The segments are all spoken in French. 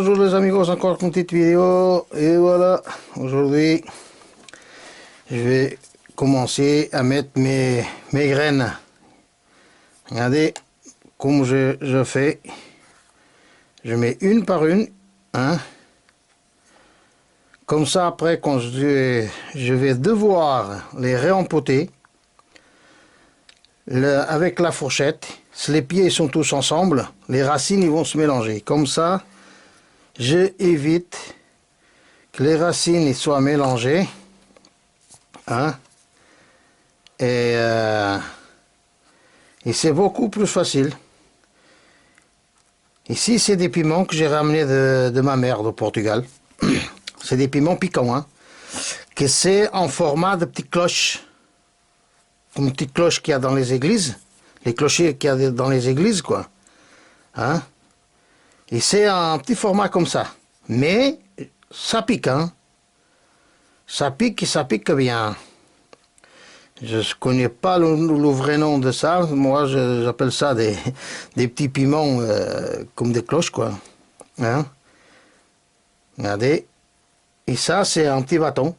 Bonjour les amigos, encore une petite vidéo et voilà, aujourd'hui je vais commencer à mettre mes graines. Regardez comme je fais, je mets une par une, hein. Comme ça après quand je vais devoir les réempoter avec la fourchette, si les pieds sont tous ensemble, les racines ils vont se mélanger. Comme ça je évite que les racines soient mélangées, hein, et c'est beaucoup plus facile. Ici c'est des piments que j'ai ramenés de ma mère au Portugal. C'est des piments piquants, hein, que c'est en format de petites cloches, comme une petite cloche qu'il y a dans les églises, les clochers qu'il y a dans les églises, quoi, hein. Et c'est un petit format comme ça, mais ça pique, hein. Ça pique et ça pique bien. Je ne connais pas le vrai nom de ça. Moi, j'appelle ça des petits piments comme des cloches, quoi, hein. Regardez. Et ça, c'est un petit bâton,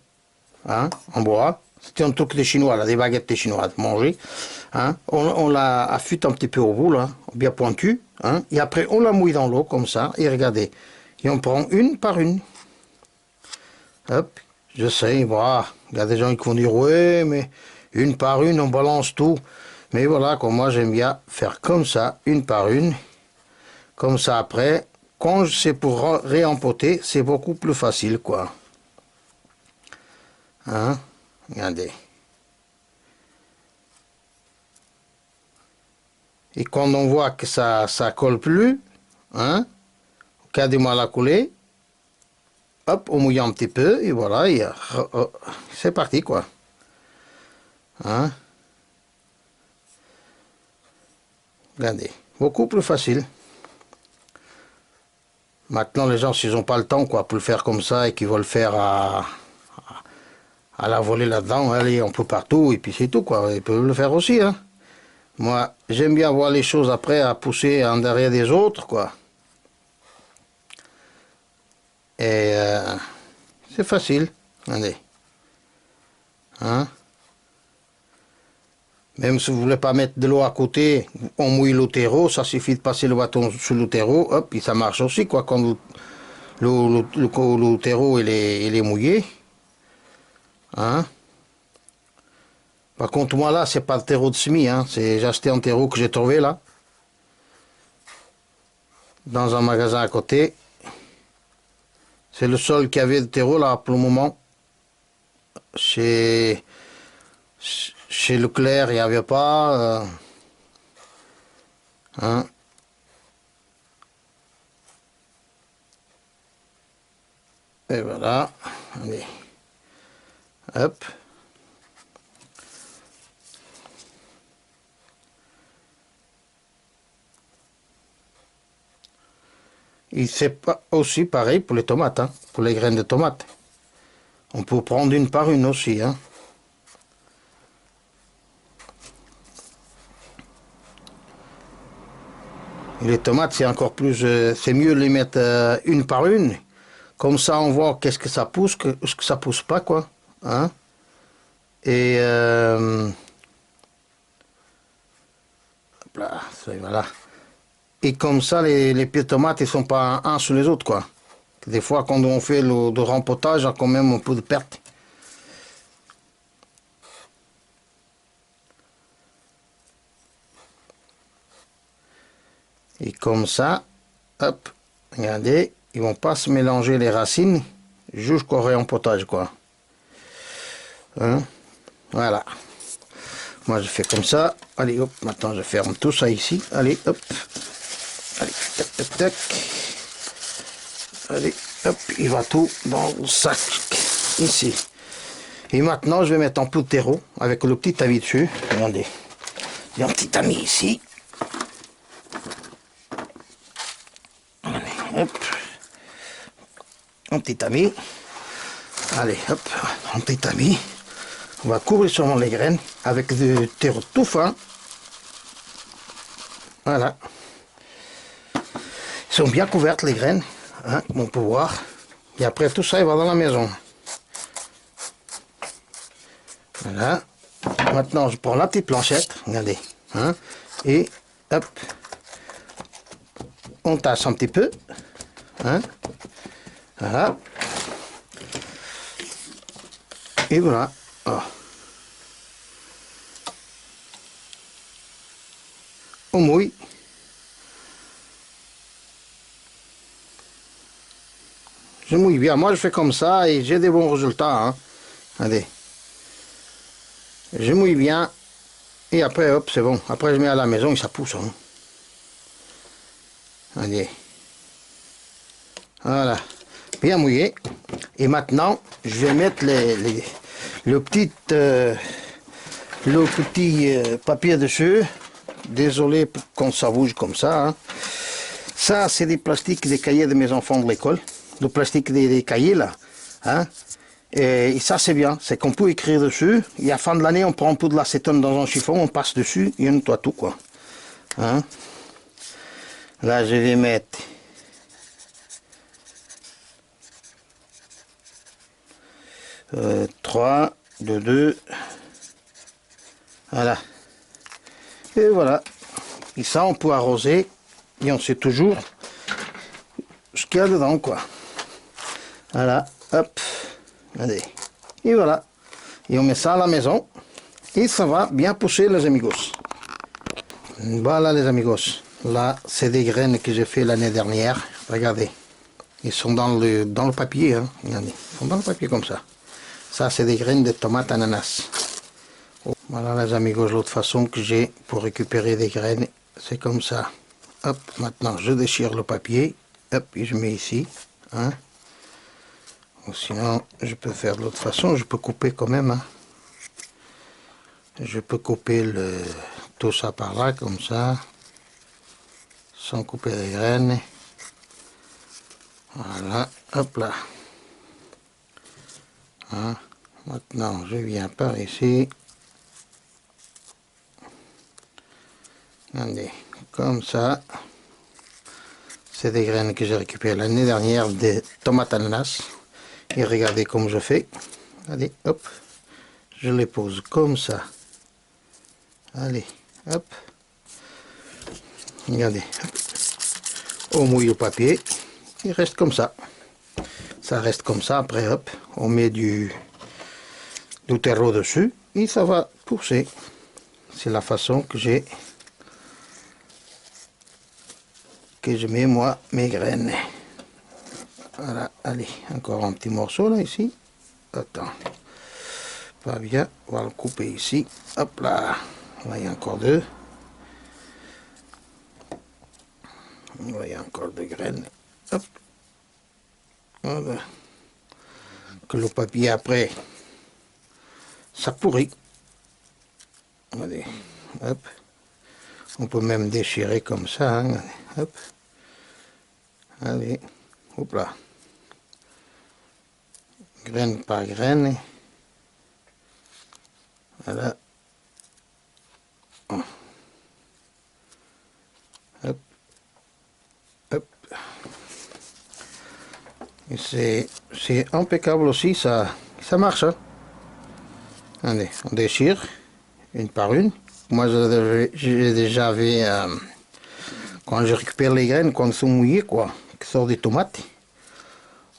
hein, en bois. C'est un truc des Chinois, là, des baguettes des Chinois, manger. Hein. On la affûte un petit peu au bout, là, bien pointu. Hein, et après, on la mouille dans l'eau, comme ça. Et regardez. Et on prend une par une. Hop, je sais, voilà. Il y a des gens qui vont dire, ouais, mais une par une, on balance tout. Mais voilà, comme moi, j'aime bien faire comme ça, une par une. Comme ça, après, quand c'est pour réempoter, c'est beaucoup plus facile, quoi. Hein, regardez. Et quand on voit que ça colle plus, hein, au cas du mal à couler, hop, on mouille un petit peu, et voilà, c'est parti, quoi. Hein. Regardez, beaucoup plus facile. Maintenant, les gens, s'ils n'ont pas le temps, quoi, pour le faire comme ça, et qu'ils veulent le faire à la volée là-dedans, allez, on peut partout, et puis c'est tout, quoi. Ils peuvent le faire aussi, hein. Moi, j'aime bien voir les choses après à pousser en derrière des autres, quoi. Et c'est facile, regardez. Hein? Même si vous ne voulez pas mettre de l'eau à côté, on mouille le terreau, ça suffit de passer le bâton sur le terreau, hop, et ça marche aussi, quoi, quand le terreau il est mouillé. Hein? Par contre, moi là, c'est pas le terreau de semis, hein, j'ai acheté un terreau que j'ai trouvé là, dans un magasin à côté. C'est le seul qui avait de terreau là pour le moment. Chez Leclerc, il n'y avait pas. Hein. Et voilà. Allez. Hop. Et c'est pas aussi pareil pour les tomates, hein, pour les graines de tomates. On peut prendre une par une aussi, hein. Et les tomates, c'est encore plus, c'est mieux de les mettre une par une. Comme ça, on voit qu'est-ce que ça pousse, ce que ça pousse pas, quoi. Hein. Et là, voilà. Et comme ça, les pieds de tomates, ils sont pas uns sur les autres, quoi. Des fois, quand on fait le rempotage, il y a quand même un peu de perte. Et comme ça, hop, regardez, ils vont pas se mélanger les racines jusqu'au réempotage, quoi. Hein? Voilà. Moi, je fais comme ça. Allez, hop, maintenant, je ferme tout ça ici. Allez, hop. Allez, tac, tac, tac. Allez, hop, il va tout dans le sac, ici. Et maintenant, je vais mettre un peu de terreau avec le petit tamis dessus. Regardez, il y a un petit tamis ici. Allez, hop. Un petit tamis. Allez, hop, un petit tamis. On va couvrir sûrement les graines avec du terreau tout fin. Voilà. Ils sont bien couvertes les graines. hein, comme on peut voir. Et après tout ça, il va dans la maison. Voilà. Maintenant, je prends la petite planchette, regardez, hein, et hop, on tasse un petit peu, hein, voilà, et voilà. Oh. On mouille. Je mouille bien. Moi, je fais comme ça et j'ai des bons résultats. Hein. Allez. Je mouille bien. Et après, hop, c'est bon. Après, je mets à la maison et ça pousse. Hein. Allez. Voilà. Bien mouillé. Et maintenant, je vais mettre le petit, papier dessus. Désolé quand ça bouge comme ça. Hein. Ça, c'est des plastiques des cahiers de mes enfants de l'école. Le plastique des cahiers, là. Hein. Et ça, c'est bien. C'est qu'on peut écrire dessus. Et à la fin de l'année, on prend un peu de l'acétone dans un chiffon, on passe dessus et on nettoie tout, quoi. Hein. Là, je vais mettre... Euh, 3, 2, 2. Voilà. Et voilà. Et ça, on peut arroser. Et on sait toujours ce qu'il y a dedans, quoi. Voilà. Hop. Allez. Et voilà. Et on met ça à la maison. Et ça va bien pousser, les amigos. Voilà, les amigos. Là, c'est des graines que j'ai fait l'année dernière. Regardez. Ils sont dans le papier. Hein. Regardez. Ils sont dans le papier comme ça. Ça, c'est des graines de tomates ananas. Voilà, les amigos, l'autre façon que j'ai pour récupérer des graines, c'est comme ça. Hop, maintenant, je déchire le papier. Hop, et je mets ici. Hein. Ou sinon, je peux faire de l'autre façon. Je peux couper quand même. Hein. Je peux couper tout ça par là, comme ça. Sans couper les graines. Voilà, hop là. Hein. Maintenant, je viens par ici. Regardez, comme ça. C'est des graines que j'ai récupérées l'année dernière des tomates ananas. Et regardez comme je fais. Allez, hop. Je les pose comme ça. Allez, hop. Regardez. Hop. On mouille le papier. Il reste comme ça. Ça reste comme ça. Après, hop, on met du terreau dessus. Et ça va pousser. C'est la façon que je mets moi mes graines. Voilà, allez, encore un petit morceau là ici. Attends, pas bien, on va le couper ici. Hop là, là il y a encore deux. Là il y a encore deux graines. Hop, voilà. Que le papier après, ça pourrit. Allez, hop. On peut même déchirer comme ça. Hein. Hop. Allez, hop là. Graine par graine. Voilà. Hop. Hop. Et c'est impeccable aussi, ça marche. Hein. Allez, on déchire une par une. Moi, j'ai déjà vu, quand je récupère les graines, quand elles sont mouillées, quoi, qui sortent des tomates,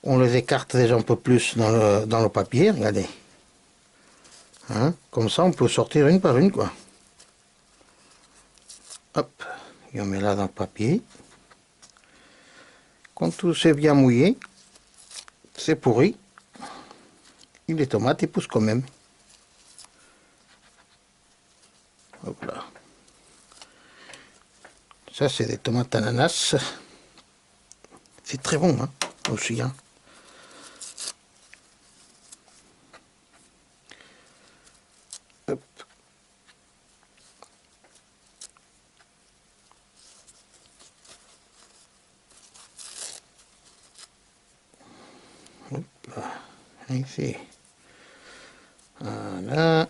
on les écarte déjà un peu plus dans le papier, regardez. Hein, comme ça, on peut sortir une par une, quoi. Hop, et on met là dans le papier. Quand tout c'est bien mouillé, c'est pourri. Et les tomates, ils poussent quand même. Hop là. Ça, c'est des tomates ananas. C'est très bon, hein, aussi, hein. Hop. Hop là. Ici. Voilà.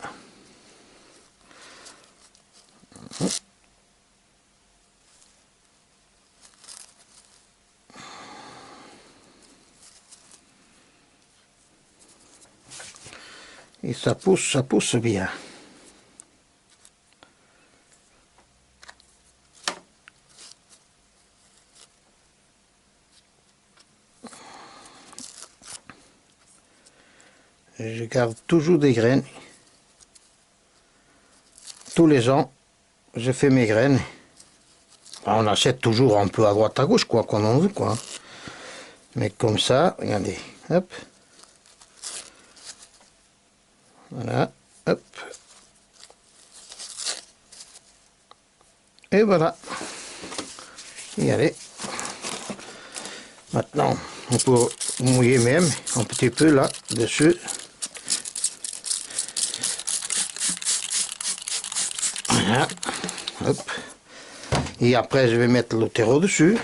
Et ça pousse bien. Je garde toujours des graines. Tous les ans, je fais mes graines. On achète toujours un peu à droite à gauche, quoi, qu'on en veut, quoi. Mais comme ça, regardez, hop. Voilà, hop. Et voilà. Et allez. Maintenant, on peut mouiller même un petit peu là, dessus. Voilà, hop. Et après, je vais mettre le terreau dessus.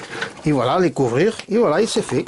Et voilà, les couvrir. Et voilà, il s'est fait.